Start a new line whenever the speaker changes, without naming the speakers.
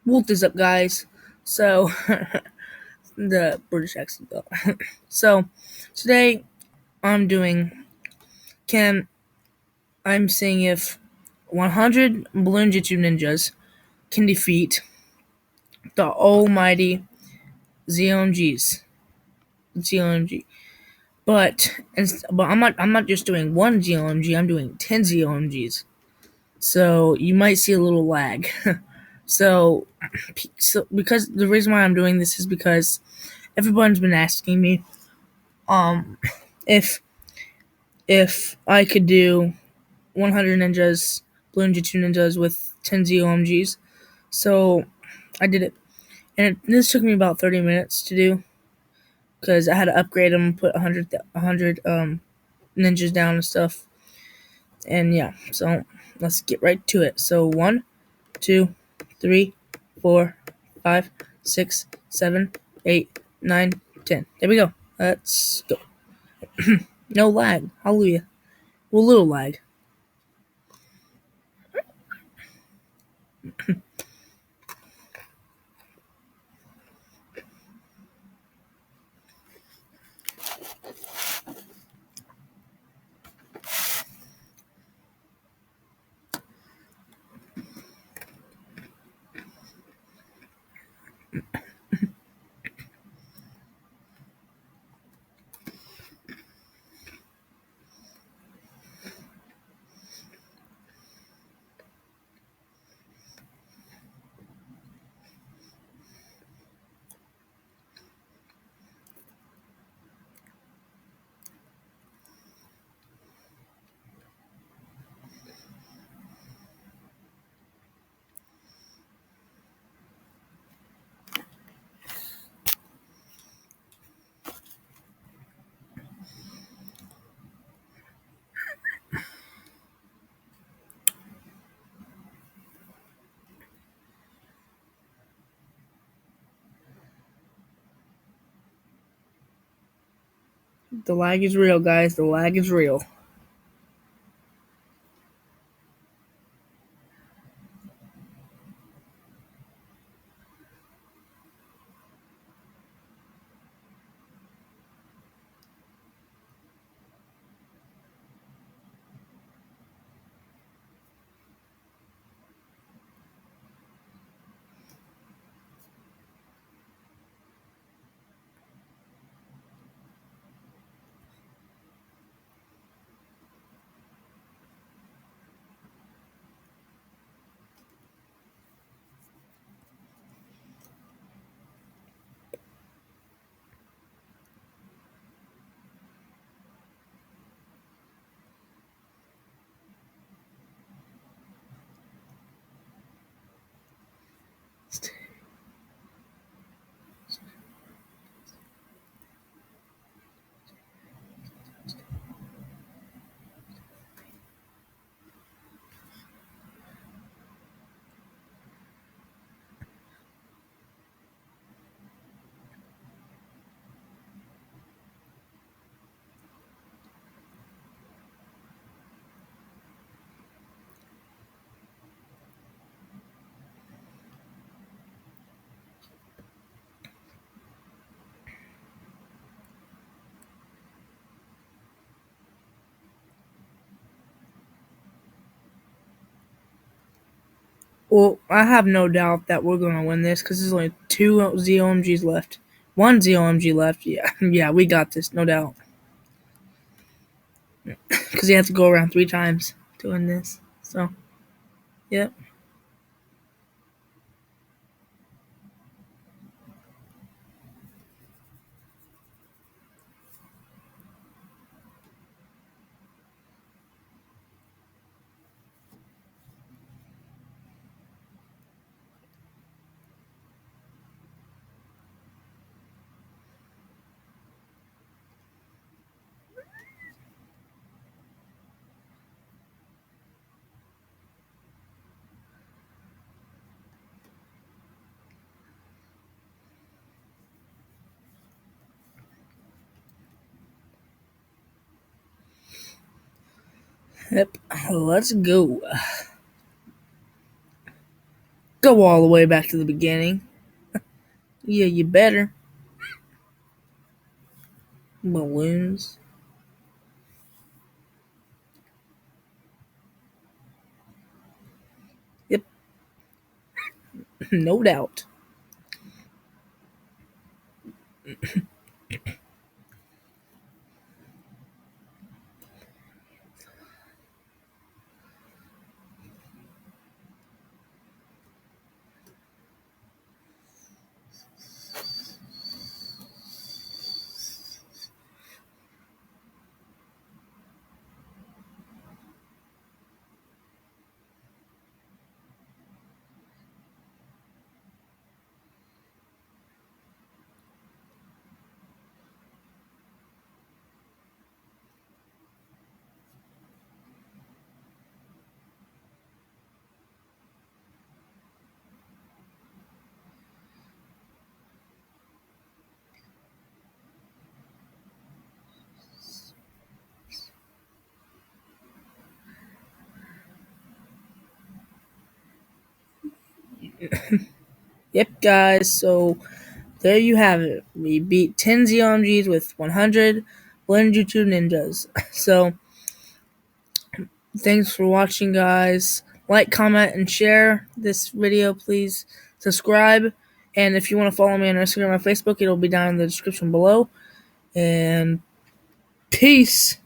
What is up, guys? So, the British accent, though. So, today I'm doing. Can I'm seeing if 100 Balloon Jitsu ninjas can defeat the almighty ZOMGs. ZOMG. But I'm not just doing one ZOMG. I'm doing 10 ZOMGs. So you might see a little lag. so, so because the reason why I'm doing this is because everyone's been asking me um if I could do 100 ninjas, Blue Ninja 2 ninjas with 10 ZOMGs. So I did it. And this took me about 30 minutes to do because I had to upgrade them, put 100 ninjas down and stuff. And yeah, so let's get right to it. So 1, 2, 3, 4, 5, 6, 7, 8, 9, 10. There we go. Let's go. No lag. Hallelujah. Well, a little lag. The lag is real, guys. The lag is real. Well, I have no doubt that we're gonna win this because there's only 2 ZOMGs left. 1 ZOMG left. Yeah, yeah, we got this, no doubt. Because you have to go around 3 times doing this. So, yep. Yep. Let's go. Go all the way back to the beginning. Yeah, you better. Balloons. Yep, no doubt. Yep, guys, so there you have it. We beat 10 ZOMGs with 100 Blend YouTube Ninjas. So, thanks for watching, guys. Like, comment, and share this video, please. Subscribe. And if you want to follow me on Instagram or Facebook, it'll be down in the description below. And peace.